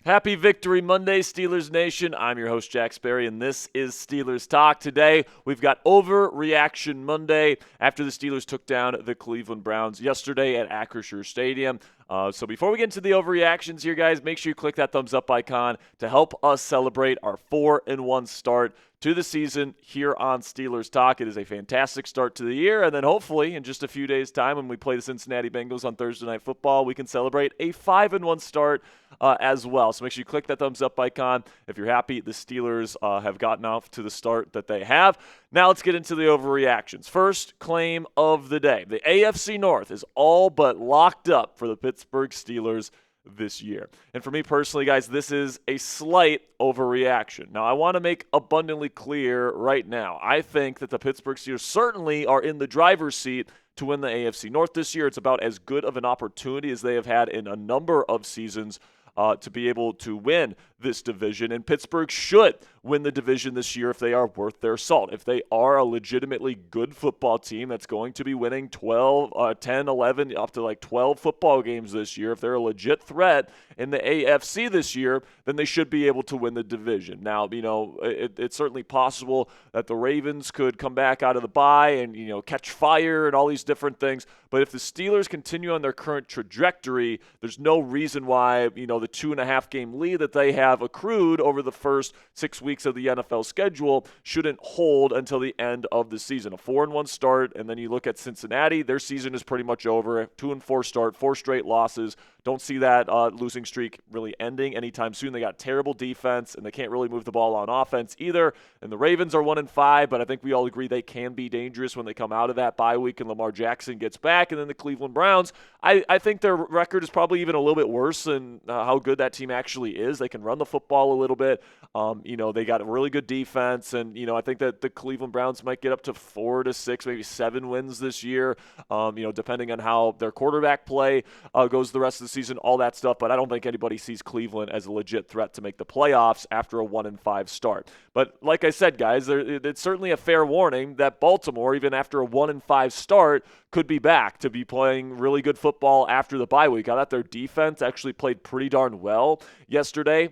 Happy Victory Monday, Steelers Nation. I'm your host, Jack Sperry, and this is Steelers Talk. Today, we've got Overreaction Monday after the Steelers took down the Cleveland Browns yesterday at Acrisure Stadium. So before we get into the overreactions here, guys, make sure you click that thumbs up icon to help us celebrate our 4-1 start to the season here on Steelers Talk. It is a fantastic start to the year, and then hopefully in just a few days' time when we play the Cincinnati Bengals on Thursday Night Football, we can celebrate a 5-1 start as well. So make sure you click that thumbs up icon if you're happy the Steelers have gotten off to the start that they have. Now let's get into the overreactions. First claim of the day. The AFC North is all but locked up for the Pittsburgh Steelers this year. And for me personally, guys, this is a slight overreaction. Now, I want to make abundantly clear right now, I think that the Pittsburgh Steelers certainly are in the driver's seat to win the AFC North this year. It's about as good of an opportunity as they have had in a number of seasons to be able to win this division, and Pittsburgh should win the division this year if they are worth their salt. If they are a legitimately good football team that's going to be winning 10, 11, up to like 12 football games this year, if they're a legit threat in the AFC this year, then they should be able to win the division. Now, it's certainly possible that the Ravens could come back out of the bye and, catch fire and all these different things, but if the Steelers continue on their current trajectory, there's no reason why, the 2.5 game lead that they have accrued over the first 6 weeks of the NFL schedule shouldn't hold until the end of the season. A 4-1 start, and then you look at Cincinnati, their season is pretty much over. 2-4 start, 4 straight losses. Don't see that losing streak really ending anytime soon. They got terrible defense, and they can't really move the ball on offense either. And the Ravens are 1-5, but I think we all agree they can be dangerous when they come out of that bye week and Lamar Jackson gets back. And then the Cleveland Browns, I think their record is probably even a little bit worse than how good that team actually is. They can run the football a little bit. They got a really good defense, and I think that the Cleveland Browns might get up to 4 to 6, maybe 7 wins this year. Depending on how their quarterback play goes the rest of the season, all that stuff. But I don't think anybody sees Cleveland as a legit threat to make the playoffs after a 1-5 start. But like I said, guys, it's certainly a fair warning that Baltimore, even after a 1-5 start, could be back to be playing really good football after the bye week. I thought their defense actually played pretty darn well yesterday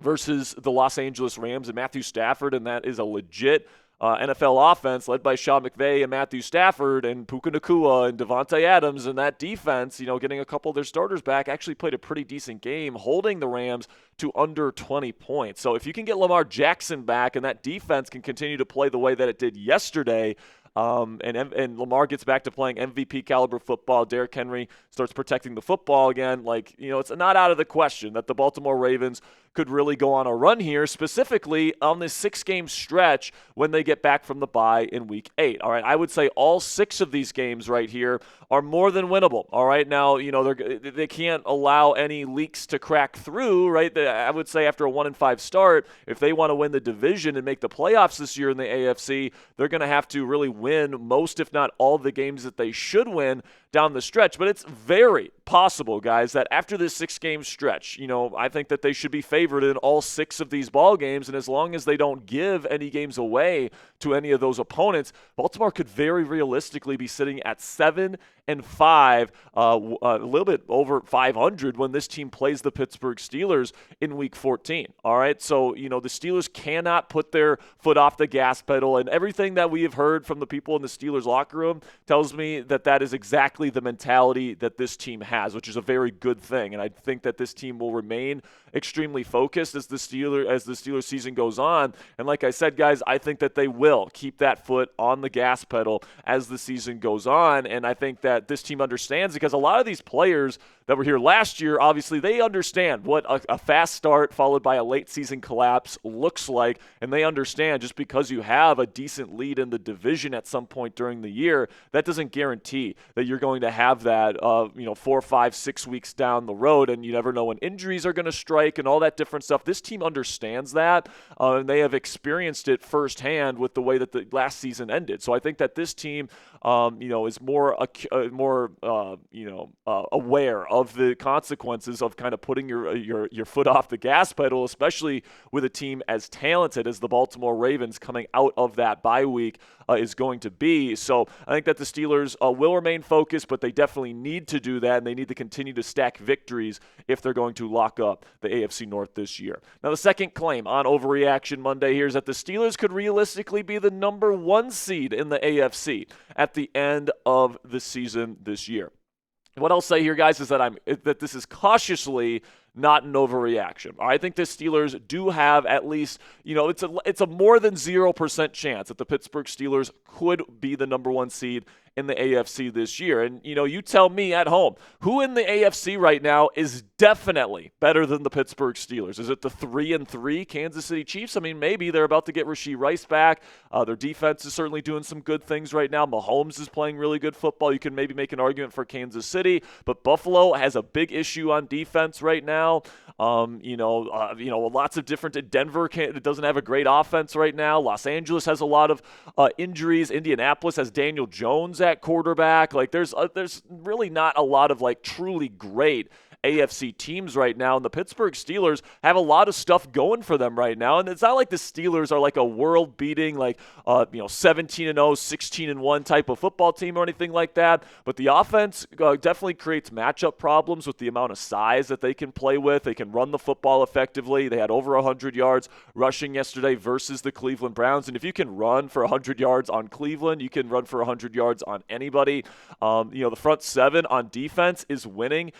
versus the Los Angeles Rams and Matthew Stafford, and that is a legit NFL offense led by Sean McVay and Matthew Stafford and Puka Nacua and Devontae Adams, and that defense, getting a couple of their starters back, actually played a pretty decent game, holding the Rams to under 20 points. So if you can get Lamar Jackson back and that defense can continue to play the way that it did yesterday, and Lamar gets back to playing MVP caliber football, Derrick Henry starts protecting the football again, it's not out of the question that the Baltimore Ravens could really go on a run here, specifically on this 6-game stretch when they get back from the bye in Week 8. All right, I would say all 6 of these games right here are more than winnable. All right, now, they can't allow any leaks to crack through, right? I would say after a 1-5 start, if they want to win the division and make the playoffs this year in the AFC, they're going to have to really win most, if not all, the games that they should win down the stretch. But it's very possible, guys, that after this 6-game stretch, I think that they should be favored in all 6 of these ball games, and as long as they don't give any games away to any of those opponents, Baltimore could very realistically be sitting at 7-5, a little bit over 500 when this team plays the Pittsburgh Steelers in Week 14. All right, so the Steelers cannot put their foot off the gas pedal, and everything that we have heard from the people in the Steelers locker room tells me that that is exactly the mentality that this team has, which is a very good thing. And I think that this team will remain extremely focused as the Steelers season goes on. And like I said, guys, I think that they will keep that foot on the gas pedal as the season goes on. And I think that this team understands, because a lot of these players that were here last year, obviously they understand what a fast start followed by a late season collapse looks like. And they understand just because you have a decent lead in the division at some point during the year, that doesn't guarantee that you're going to have that 4, 5, 6 weeks down the road, and you never know when injuries are going to strike and all that different stuff. This team understands that, and they have experienced it firsthand with the way that the last season ended. So I think that this team, is more aware of the consequences of kind of putting your foot off the gas pedal, especially with a team as talented as the Baltimore Ravens coming out of that bye week is going to be. So I think that the Steelers will remain focused. serious, but they definitely need to do that, and they need to continue to stack victories if they're going to lock up the AFC North this year. Now, the second claim on Overreaction Monday here is that the Steelers could realistically be the number 1 seed in the AFC at the end of the season this year. What I'll say here, guys, is that this is cautiously not an overreaction. I think the Steelers do have at least, it's a more than 0% chance that the Pittsburgh Steelers could be the number 1 seed in the AFC this year. And, you tell me at home, who in the AFC right now is definitely better than the Pittsburgh Steelers? Is it the 3-3 Kansas City Chiefs? I mean, maybe they're about to get Rashee Rice back. Their defense is certainly doing some good things right now. Mahomes is playing really good football. You can maybe make an argument for Kansas City, but Buffalo has a big issue on defense right now. Lots of different. Denver doesn't have a great offense right now. Los Angeles has a lot of injuries. Indianapolis has Daniel Jones at quarterback. Like there's really not a lot of truly great AFC teams right now, and the Pittsburgh Steelers have a lot of stuff going for them right now. And it's not like the Steelers are like a world-beating 17-0, 16-1 type of football team or anything like that. But the offense definitely creates matchup problems with the amount of size that they can play with. They can run the football effectively. They had over 100 yards rushing yesterday versus the Cleveland Browns. And if you can run for 100 yards on Cleveland, you can run for 100 yards on anybody. The front seven on defense is winning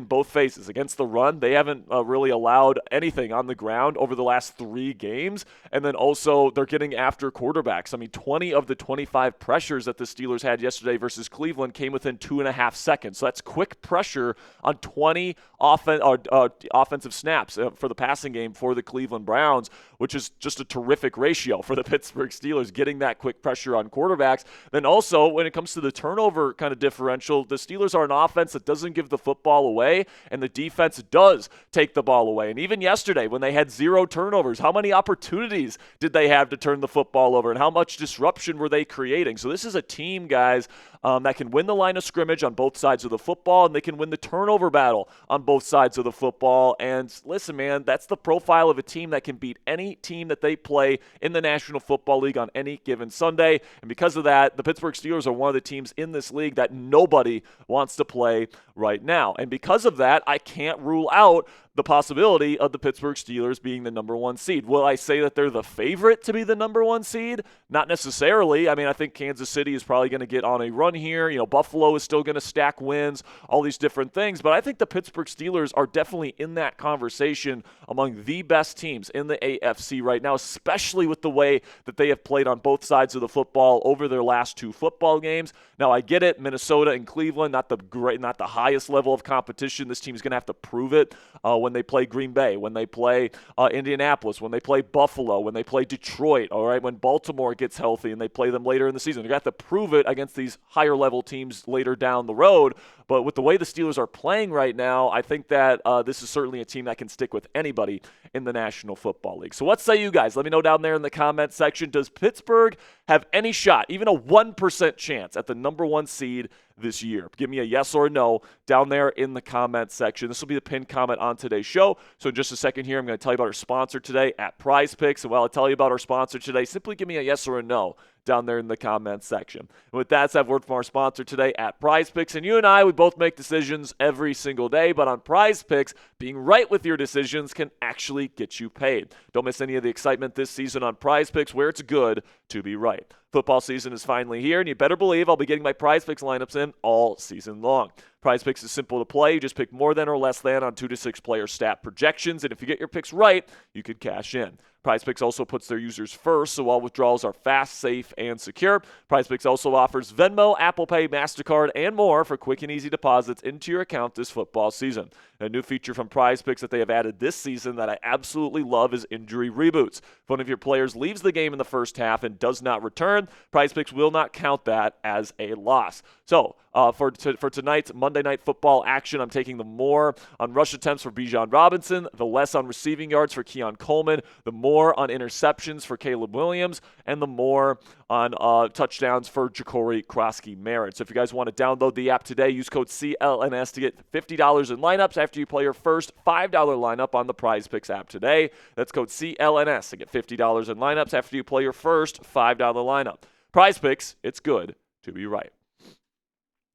both phases. Against the run, they haven't really allowed anything on the ground over the last 3 games. And then also they're getting after quarterbacks. I mean, 20 of the 25 pressures that the Steelers had yesterday versus Cleveland came within 2.5 seconds. So that's quick pressure on 20 offensive snaps for the passing game for the Cleveland Browns, which is just a terrific ratio for the Pittsburgh Steelers, getting that quick pressure on quarterbacks. Then also, when it comes to the turnover kind of differential, the Steelers are an offense that doesn't give the football away, and the defense does take the ball away. And even yesterday, when they had 0 turnovers, how many opportunities did they have to turn the football over, and how much disruption were they creating? So this is a team, guys, that can win the line of scrimmage on both sides of the football, and they can win the turnover battle on both sides of the football. And listen, man, that's the profile of a team that can beat any team that they play in the National Football League on any given Sunday. And because of that, the Pittsburgh Steelers are one of the teams in this league that nobody wants to play right now. And because of that, I can't rule out the possibility of the Pittsburgh Steelers being the number 1 seed. Will I say that they're the favorite to be the number 1 seed? Not necessarily. I mean, I think Kansas City is probably going to get on a run here. Buffalo is still going to stack wins, all these different things. But I think the Pittsburgh Steelers are definitely in that conversation among the best teams in the AFC right now, especially with the way that they have played on both sides of the football over their last 2 football games. Now, I get it. Minnesota and Cleveland, not the highest level of competition. This team is going to have to prove it when they play Green Bay, when they play Indianapolis, when they play Buffalo, when they play Detroit, all right, when Baltimore gets healthy and they play them later in the season. They're going to have to prove it against these higher level teams later down the road. But with the way the Steelers are playing right now, I think that this is certainly a team that can stick with anybody in the National Football League. So what say you guys? Let me know down there in the comment section. Does Pittsburgh have any shot, even a 1% chance at the number 1 seed this year? Give me a yes or a no down there in the comment section. This will be the pinned comment on today's show. So in just a second here, I'm going to tell you about our sponsor today at PrizePicks. And while I tell you about our sponsor today, simply give me a yes or a no down there in the comment section. And with that, I've word from our sponsor today at PrizePicks. And you and I, we both make decisions every single day, but on PrizePicks, being right with your decisions can actually get you paid. Don't miss any of the excitement this season on PrizePicks, where it's good to be right. Football season is finally here, and you better believe I'll be getting my PrizePicks lineups in all season long. PrizePicks is simple to play. You just pick more than or less than on 2 to 6 player stat projections, and if you get your picks right, you could cash in. PrizePicks also puts their users first, so all withdrawals are fast, safe, and secure. PrizePicks also offers Venmo, Apple Pay, MasterCard, and more for quick and easy deposits into your account this football season. A new feature from PrizePicks that they have added this season that I absolutely love is injury reboots. If one of your players leaves the game in the first half and does not return, PrizePicks will not count that as a loss. So for tonight's Monday Night Football action, I'm taking the more on rush attempts for Bijan Robinson, the less on receiving yards for Keon Coleman, the more on interceptions for Caleb Williams, and the more on touchdowns for Ja'Cory Krosky-Merritt. So if you guys want to download the app today, use code CLNS to get $50 in lineups after you play your first $5 lineup on the PrizePicks app today. That's code CLNS to get $50 in lineups after you play your first $5 lineup. PrizePicks, it's good to be right.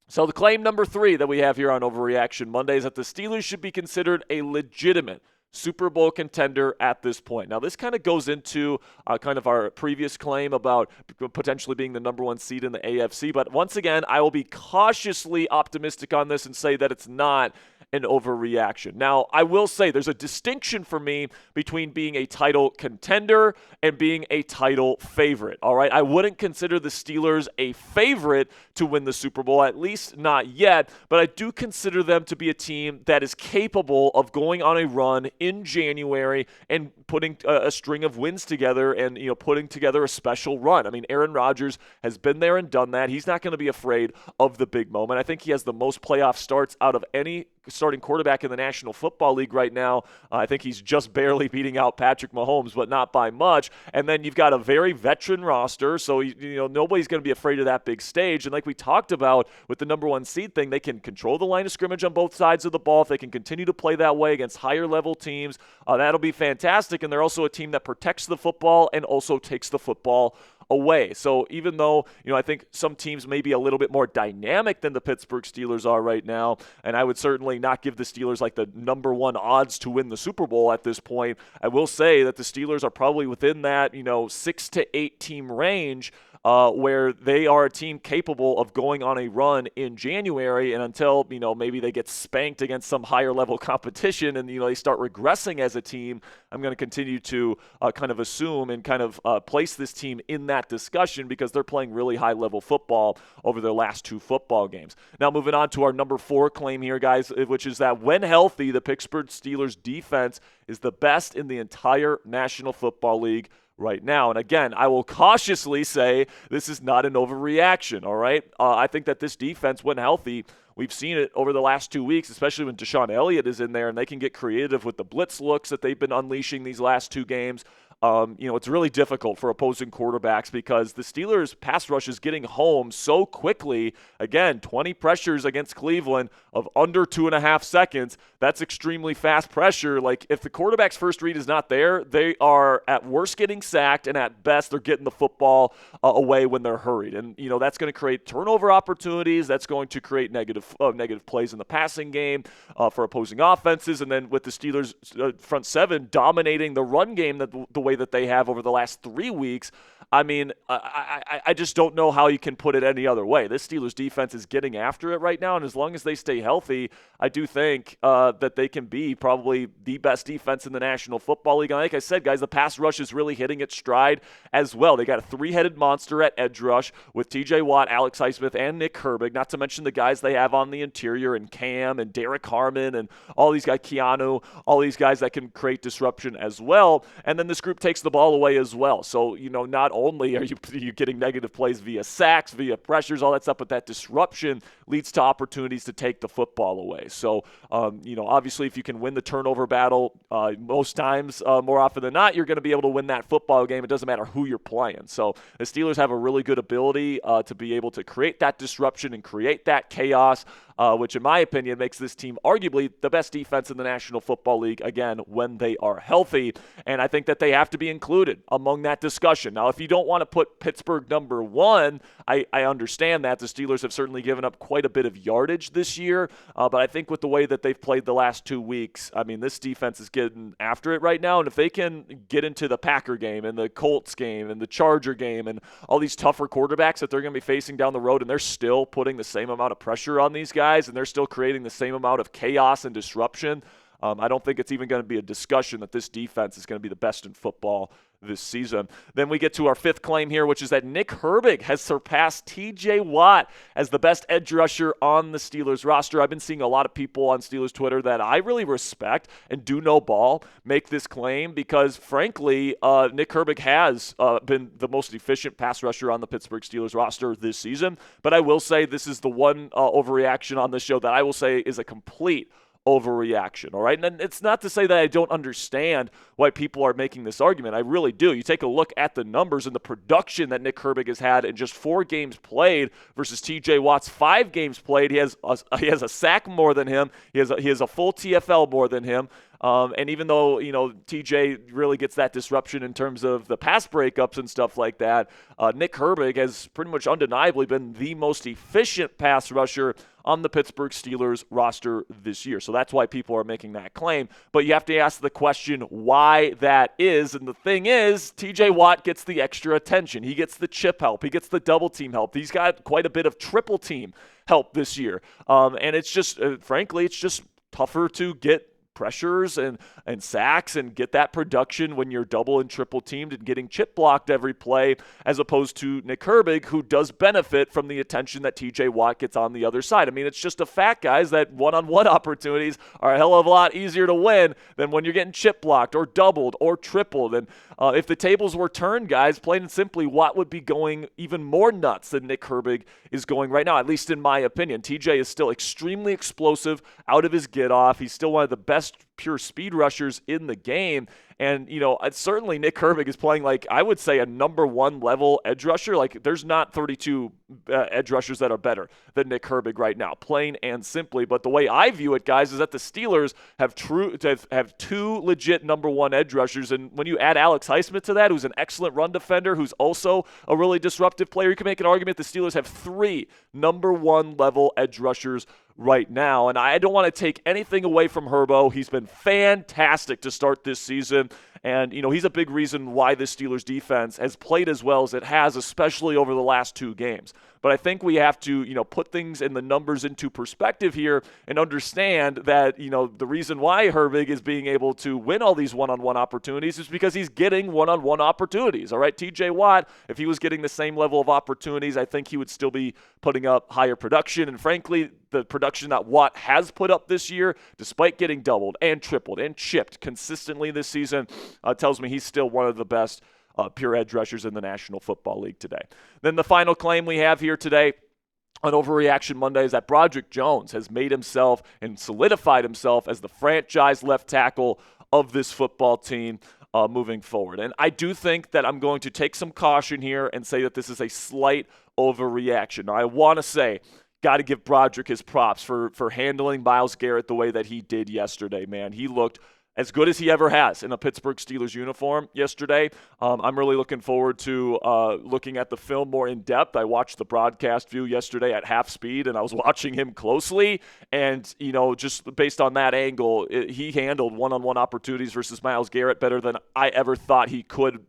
So the claim number 3 that we have here on Overreaction Monday is that the Steelers should be considered a legitimate Super Bowl contender at this point. Now, this kind of goes into kind of our previous claim about potentially being the number 1 seed in the AFC. But once again, I will be cautiously optimistic on this and say that it's not an overreaction. Now, I will say there's a distinction for me between being a title contender and being a title favorite, all right? I wouldn't consider the Steelers a favorite to win the Super Bowl, at least not yet, but I do consider them to be a team that is capable of going on a run in January and putting a string of wins together and, putting together a special run. I mean, Aaron Rodgers has been there and done that. He's not going to be afraid of the big moment. I think he has the most playoff starts out of any starting quarterback in the National Football League right now. I think he's just barely beating out Patrick Mahomes, but not by much. And then you've got a very veteran roster, so nobody's going to be afraid of that big stage. And like we talked about with the number 1 seed thing, they can control the line of scrimmage on both sides of the ball. If they can continue to play that way against higher level teams, that'll be fantastic. And they're also a team that protects the football and also takes the football away. So even though, I think some teams may be a little bit more dynamic than the Pittsburgh Steelers are right now, and I would certainly not give the Steelers like the number 1 odds to win the Super Bowl at this point, I will say that the Steelers are probably within that, 6 to 8 team range where they are a team capable of going on a run in January, and until, maybe they get spanked against some higher level competition and, they start regressing as a team, I'm going to continue to kind of assume and kind of place this team in that discussion because they're playing really high level football over their last 2 football games. Now moving on to our number 4 claim here, guys, which is that when healthy, the Pittsburgh Steelers defense is the best in the entire National Football League right now. And again, I will cautiously say this is not an overreaction, all right? I think that this defense, when healthy, we've seen it over the last 2 weeks, especially when Deshaun Elliott is in there and they can get creative with the blitz looks that they've been unleashing these last 2 games. It's really difficult for opposing quarterbacks because the Steelers' pass rush is getting home so quickly. Again, 20 pressures against Cleveland of under 2.5 seconds. That's extremely fast pressure. Like, if the quarterback's first read is not there, they are at worst getting sacked, and at best they're getting the football away when they're hurried. And, that's going to create turnover opportunities. That's going to create negative plays in the passing game for opposing offenses. And then with the Steelers' front 7 dominating the run game the way that they have over the last 3 weeks, I mean, I just don't know how you can put it any other way. This Steelers defense is getting after it right now, and as long as they stay healthy, I do think that they can be probably the best defense in the National Football League. And like I said, guys, the pass rush is really hitting its stride as well. They got a 3-headed monster at edge rush with TJ Watt, Alex Highsmith, and Nick Herbig, not to mention the guys they have on the interior, and Cam and Derek Harmon and all these guys, Keanu, all these guys that can create disruption as well. And then this group takes the ball away as well. So, not only are you getting negative plays via sacks, via pressures, all that stuff, but that disruption leads to opportunities to take the football away. So, obviously if you can win the turnover battle, most times, more often than not, you're going to be able to win that football game. It doesn't matter who you're playing. So the Steelers have a really good ability to be able to create that disruption and create that chaos, which in my opinion makes this team arguably the best defense in the National Football League, again, when they are healthy. And I think that they have to be included among that discussion. Now, if you don't want to put Pittsburgh number 1, I understand that. The Steelers have certainly given up quite a bit of yardage this year, but I think with the way that they've played the last 2 weeks, I mean, this defense is getting after it right now. And if they can get into the Packer game and the Colts game and the Charger game and all these tougher quarterbacks that they're going to be facing down the road, and they're still putting the same amount of pressure on these guys, and they're still creating the same amount of chaos and disruption, I don't think it's even going to be a discussion that this defense is going to be the best in football this season. Then we get to our 5th claim here, which is that Nick Herbig has surpassed TJ Watt as the best edge rusher on the Steelers roster. I've been seeing a lot of people on Steelers Twitter that I really respect and do know ball make this claim because, frankly, Nick Herbig has been the most efficient pass rusher on the Pittsburgh Steelers roster this season. But I will say this is the one overreaction on this show that I will say is a complete overreaction, all right? And it's not to say that I don't understand why people are making this argument. I really do. You take a look at the numbers and the production that Nick Herbig has had in just 4 games played versus TJ Watt's 5 games played. He has a sack more than him. He has a full TFL more than him. And even though, TJ really gets that disruption in terms of the pass breakups and stuff like that, Nick Herbig has pretty much undeniably been the most efficient pass rusher on the Pittsburgh Steelers roster this year. So that's why people are making that claim. But you have to ask the question why that is. And the thing is, TJ Watt gets the extra attention. He gets the chip help. He gets the double team help. He's got quite a bit of triple team help this year. And it's just, frankly, it's just tougher to get pressures and sacks and get that production when you're double and triple teamed and getting chip blocked every play, as opposed to Nick Herbig, who does benefit from the attention that TJ Watt gets on the other side. I mean, it's just a fact, guys, that one-on-one opportunities are a hell of a lot easier to win than when you're getting chip blocked or doubled or tripled. And if the tables were turned, guys, plain and simply, Watt would be going even more nuts than Nick Herbig is going right now, at least in my opinion. TJ is still extremely explosive out of his get-off. He's still one of the best pure speed rushers in the game. And, certainly Nick Herbig is playing like, I would say, a number one level edge rusher. Like, there's not 32 edge rushers that are better than Nick Herbig right now, plain and simply. But the way I view it, guys, is that the Steelers have two legit number one edge rushers. And when you add Alex Highsmith to that, who's an excellent run defender, who's also a really disruptive player, you can make an argument the Steelers have three number one level edge rushers right now. And I don't want to take anything away from Herbo. He's been fantastic to start this season. And, he's a big reason why this Steelers defense has played as well as it has, especially over the last two games. But I think we have to, put things in the numbers into perspective here and understand that, the reason why Herbig is being able to win all these one-on-one opportunities is because he's getting one-on-one opportunities. All right, TJ Watt, if he was getting the same level of opportunities, I think he would still be putting up higher production. And frankly, the production that Watt has put up this year, despite getting doubled and tripled and chipped consistently this season, tells me he's still one of the best pure edge rushers in the National Football League today. Then the final claim we have here today on Overreaction Monday is that Broderick Jones has made himself and solidified himself as the franchise left tackle of this football team moving forward. And I do think that I'm going to take some caution here and say that this is a slight overreaction. Now, I want to say, got to give Broderick his props for handling Myles Garrett the way that he did yesterday, man. He looked as good as he ever has in a Pittsburgh Steelers uniform yesterday. I'm really looking forward to looking at the film more in depth. I watched the broadcast view yesterday at half speed, and I was watching him closely. And, just based on that angle, he handled one-on-one opportunities versus Myles Garrett better than I ever thought he could,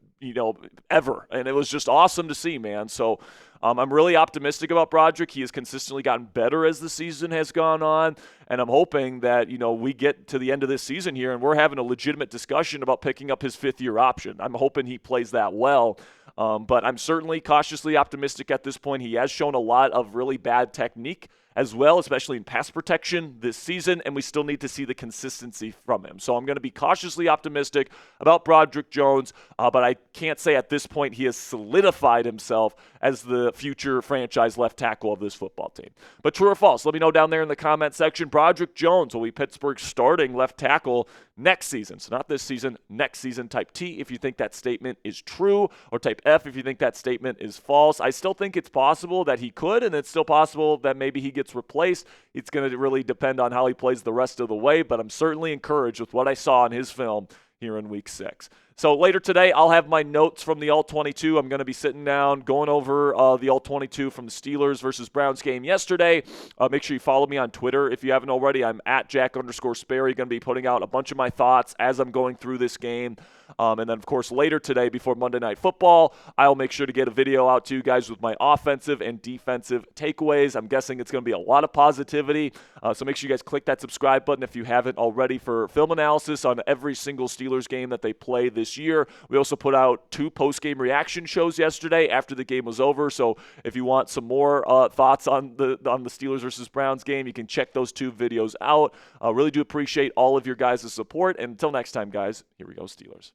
ever. And it was just awesome to see, man. So I'm really optimistic about Broderick. He has consistently gotten better as the season has gone on, and I'm hoping that, we get to the end of this season here and we're having a legitimate discussion about picking up his fifth-year option. I'm hoping he plays that well, but I'm certainly cautiously optimistic at this point. He has shown a lot of really bad technique as well, especially in pass protection this season, and we still need to see the consistency from him. So I'm going to be cautiously optimistic about Broderick Jones, but I can't say at this point he has solidified himself as the future franchise left tackle of this football team. But true or false, let me know down there in the comment section. Broderick Jones will be Pittsburgh's starting left tackle next season. So not this season, next season. Type T if you think that statement is true, or type F if you think that statement is false. I still think it's possible that he could, and it's still possible that maybe he gets replaced. It's going to really depend on how he plays the rest of the way, but I'm certainly encouraged with what I saw in his film here in Week 6. So later today, I'll have my notes from the All-22. I'm going to be sitting down, going over the All-22 from the Steelers versus Browns game yesterday. Make sure you follow me on Twitter if you haven't already. I'm at Jack_Sperry. Going to be putting out a bunch of my thoughts as I'm going through this game. And then, of course, later today before Monday Night Football, I'll make sure to get a video out to you guys with my offensive and defensive takeaways. I'm guessing it's going to be a lot of positivity. So make sure you guys click that subscribe button if you haven't already for film analysis on every single Steelers game that they play this year. We also put out 2 post-game reaction shows yesterday after the game was over. So if you want some more thoughts on the Steelers versus Browns game, you can check those 2 videos out. I really do appreciate all of your guys' support. And until next time, guys, here we go, Steelers.